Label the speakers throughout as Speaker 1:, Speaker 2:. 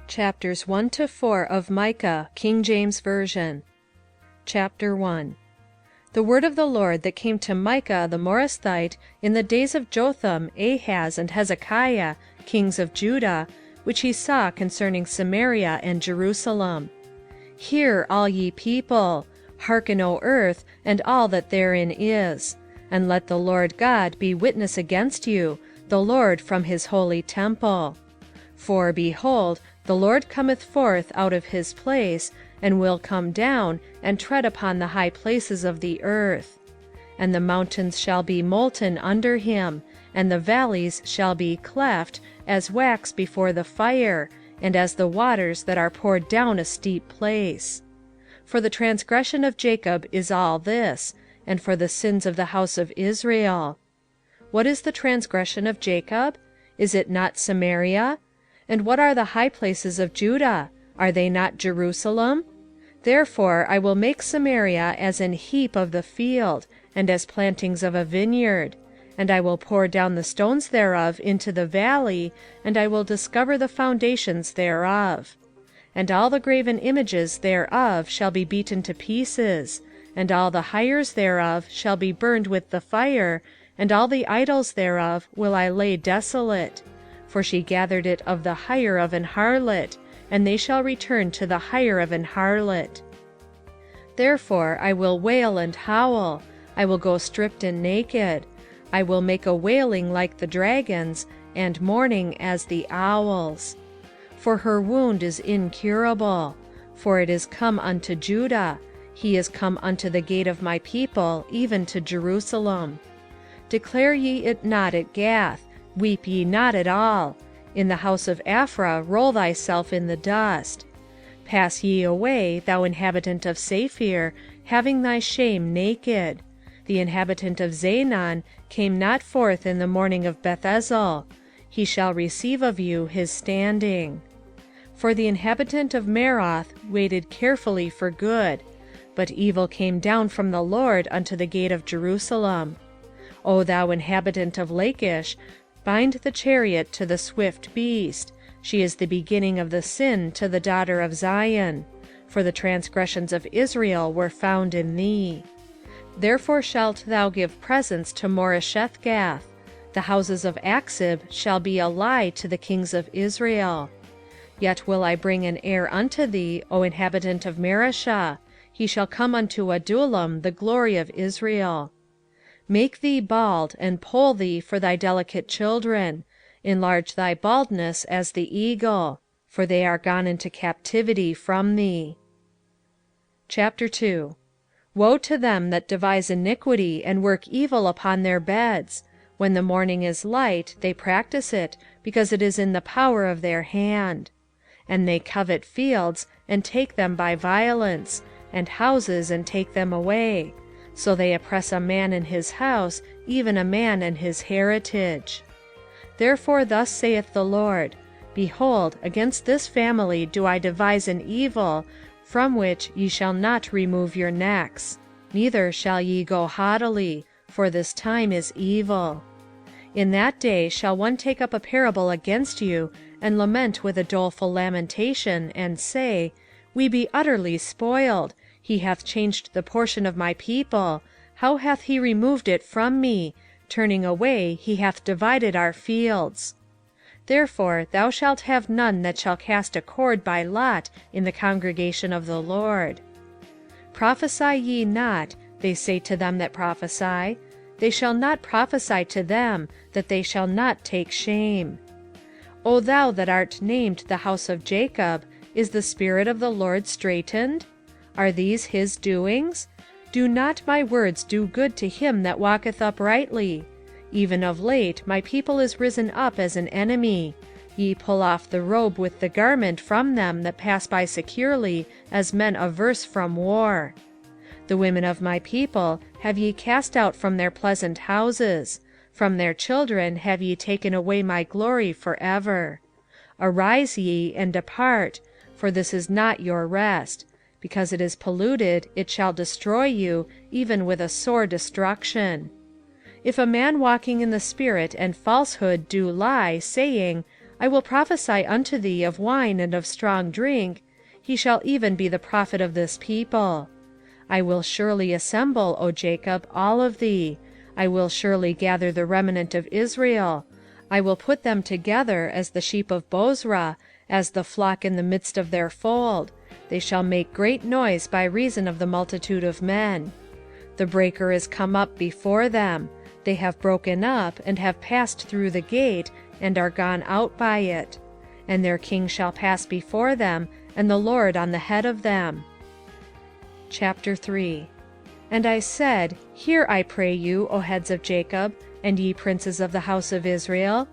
Speaker 1: Chapters 1-4 of Micah, King James Version. Chapter 1. The word of the Lord that came to Micah the Morasthite in the days of Jotham, Ahaz, and Hezekiah, kings of Judah, which he saw concerning Samaria and Jerusalem. Hear, all ye people, hearken, O earth, and all that therein is. And let the Lord God be witness against you, the Lord from his holy temple. For, behold, the Lord cometh forth out of his place, and will come down, and tread upon the high places of the earth. And the mountains shall be molten under him, and the valleys shall be cleft, as wax before the fire, and as the waters that are poured down a steep place. For the transgression of Jacob is all this, and for the sins of the house of Israel. What is the transgression of Jacob? Is it not Samaria? And what are the high places of Judah? Are they not Jerusalem? Therefore I will make Samaria as an heap of the field, and as plantings of a vineyard. And I will pour down the stones thereof into the valley, and I will discover the foundations thereof. And all the graven images thereof shall be beaten to pieces, and all the hires thereof shall be burned with the fire, and all the idols thereof will I lay desolate. For she gathered it of the hire of an harlot, and they shall return to the hire of an harlot. Therefore I will wail and howl, I will go stripped and naked, I will make a wailing like the dragons, and mourning as the owls. For her wound is incurable, for it is come unto Judah, he is come unto the gate of my people, even to Jerusalem. Declare ye it not at Gath, weep ye not at all. In the house of Aphrah roll thyself in the dust. Pass ye away, thou inhabitant of Saphir, having thy shame naked. The inhabitant of Zaanan came not forth in the morning of Bethezel. He shall receive of you his standing. For the inhabitant of Maroth waited carefully for good, but evil came down from the Lord unto the gate of Jerusalem. O thou inhabitant of Lachish, bind the chariot to the swift beast. She is the beginning of the sin to the daughter of Zion. For the transgressions of Israel were found in thee. Therefore shalt thou give presents to Moresheth-Gath. The houses of Achzib shall be a lie to the kings of Israel. Yet will I bring an heir unto thee, O inhabitant of Mareshah. He shall come unto Adullam, the glory of Israel. Make thee bald, and poll thee for thy delicate children. Enlarge thy baldness as the eagle, for they are gone into captivity from thee. Chapter 2. Woe to them that devise iniquity, and work evil upon their beds. When the morning is light, they practice it, because it is in the power of their hand. And they covet fields, and take them by violence, and houses, and take them away. So they oppress a man in his house, even a man and his heritage. Therefore thus saith the Lord, Behold, against this family do I devise an evil, from which ye shall not remove your necks, neither shall ye go haughtily, for this time is evil. In that day shall one take up a parable against you, and lament with a doleful lamentation, and say, We be utterly spoiled. He hath changed the portion of my people. How hath he removed it from me? Turning away, he hath divided our fields. Therefore thou shalt have none that shall cast a cord by lot in the congregation of the Lord. Prophesy ye not, they say to them that prophesy. They shall not prophesy to them, that they shall not take shame. O thou that art named the house of Jacob, is the spirit of the Lord straitened? Are these his doings? Do not my words do good to him that walketh uprightly? Even of late my people is risen up as an enemy. Ye pull off the robe with the garment from them that pass by securely, as men averse from war. The women of my people have ye cast out from their pleasant houses. From their children have ye taken away my glory for ever. Arise ye, and depart, for this is not your rest. Because it is polluted, it shall destroy you, even with a sore destruction. If a man walking in the Spirit and falsehood do lie, saying, I will prophesy unto thee of wine and of strong drink, he shall even be the prophet of this people. I will surely assemble, O Jacob, all of thee. I will surely gather the remnant of Israel. I will put them together as the sheep of Bozrah, as the flock in the midst of their fold. They shall make great noise by reason of the multitude of men. The breaker is come up before them. They have broken up, and have passed through the gate, and are gone out by it. And their king shall pass before them, and the Lord on the head of them. Chapter 3. And I said, Hear, I pray you, O heads of Jacob, and ye princes of the house of Israel.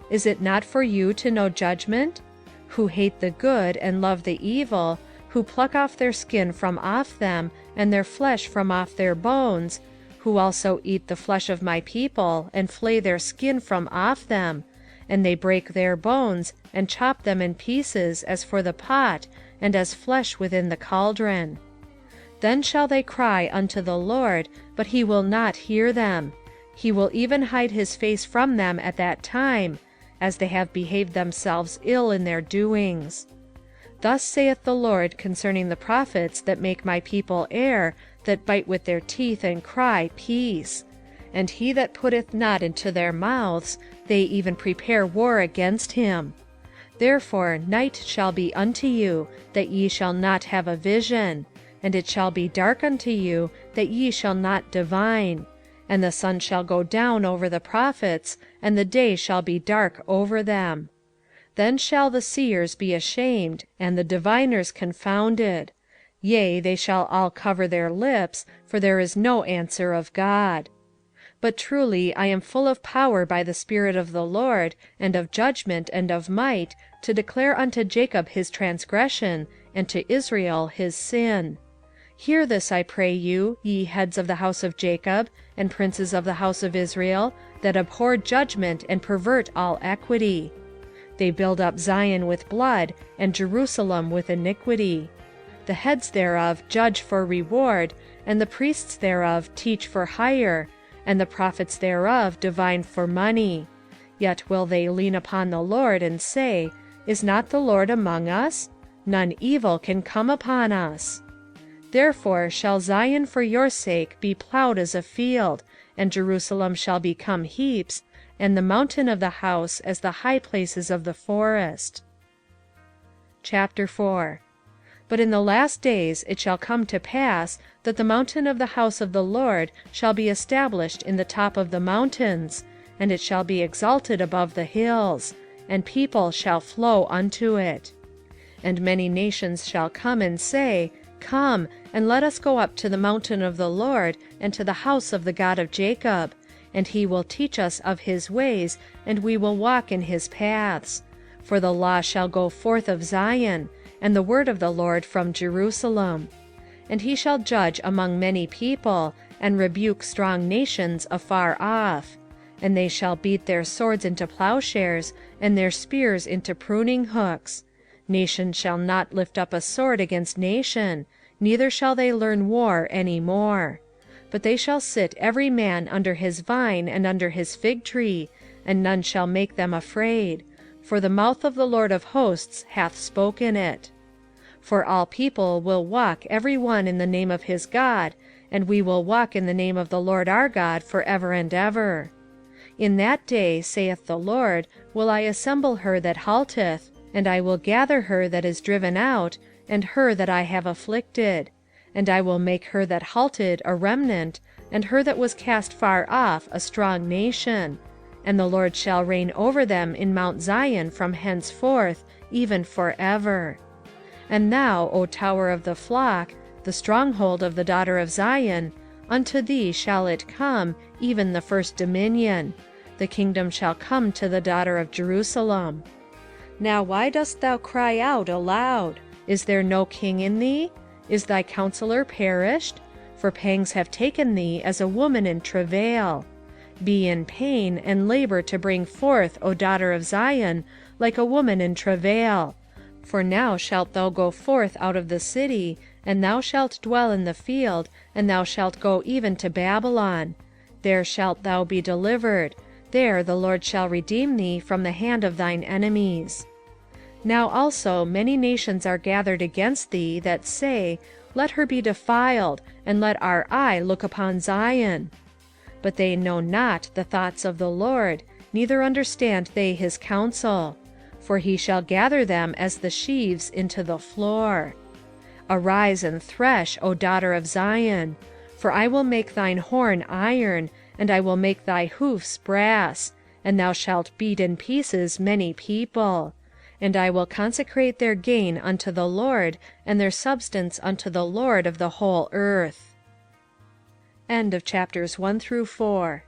Speaker 1: Is it not for you to know judgment? Who hate the good, and love the evil, who pluck off their skin from off them, and their flesh from off their bones, who also eat the flesh of my people, and flay their skin from off them, and they break their bones, and chop them in pieces, as for the pot, and as flesh within the cauldron. Then shall they cry unto the Lord, but he will not hear them. He will even hide his face from them at that time, as they have behaved themselves ill in their doings. Thus saith the Lord concerning the prophets that make my people err, that bite with their teeth and cry, Peace. And he that putteth not into their mouths, they even prepare war against him. Therefore night shall be unto you, that ye shall not have a vision, and it shall be dark unto you, that ye shall not divine. And the sun shall go down over the prophets, and the day shall be dark over them. Then shall the seers be ashamed, and the diviners confounded. Yea, they shall all cover their lips, for there is no answer of God. But truly I am full of power by the Spirit of the Lord, and of judgment, and of might, to declare unto Jacob his transgression, and to Israel his sin. Hear this, I pray you, ye heads of the house of Jacob, and princes of the house of Israel, that abhor judgment and pervert all equity. They build up Zion with blood, and Jerusalem with iniquity. The heads thereof judge for reward, and the priests thereof teach for hire, and the prophets thereof divine for money. Yet will they lean upon the Lord, and say, Is not the Lord among us? None evil can come upon us. Therefore shall Zion for your sake be plowed as a field, and Jerusalem shall become heaps, and the mountain of the house as the high places of the forest. Chapter 4. But in the last days it shall come to pass, that the mountain of the house of the Lord shall be established in the top of the mountains, and it shall be exalted above the hills, and people shall flow unto it. And many nations shall come and say, Come, and let us go up to the mountain of the Lord, and to the house of the God of Jacob, and he will teach us of his ways, and we will walk in his paths. For the law shall go forth of Zion, and the word of the Lord from Jerusalem. And he shall judge among many people, and rebuke strong nations afar off. And they shall beat their swords into plowshares, and their spears into pruning hooks. Nation shall not lift up a sword against nation, neither shall they learn war any more. But they shall sit every man under his vine and under his fig tree, and none shall make them afraid. For the mouth of the Lord of hosts hath spoken it. For all people will walk every one in the name of his God, and we will walk in the name of the Lord our God for ever and ever. In that day, saith the Lord, will I assemble her that halteth, and I will gather her that is driven out, and her that I have afflicted. And I will make her that halted a remnant, and her that was cast far off a strong nation. And the Lord shall reign over them in Mount Zion from henceforth, even forever. And thou, O tower of the flock, the stronghold of the daughter of Zion, unto thee shall it come, even the first dominion. The kingdom shall come to the daughter of Jerusalem. Now why dost thou cry out aloud? Is there no king in thee? Is thy counselor perished? For pangs have taken thee as a woman in travail. Be in pain, and labor to bring forth, O daughter of Zion, like a woman in travail. For now shalt thou go forth out of the city, and thou shalt dwell in the field, and thou shalt go even to Babylon. There shalt thou be delivered. there the Lord shall redeem thee from the hand of thine enemies. Now also many nations are gathered against thee, that say, Let her be defiled, and let our eye look upon Zion. But they know not the thoughts of the Lord, neither understand they his counsel. For he shall gather them as the sheaves into the floor. Arise and thresh, O daughter of Zion. For I will make thine horn iron, and I will make thy hoofs brass, and thou shalt beat in pieces many people. And I will consecrate their gain unto the Lord, and their substance unto the Lord of the whole earth. End of chapters 1-4.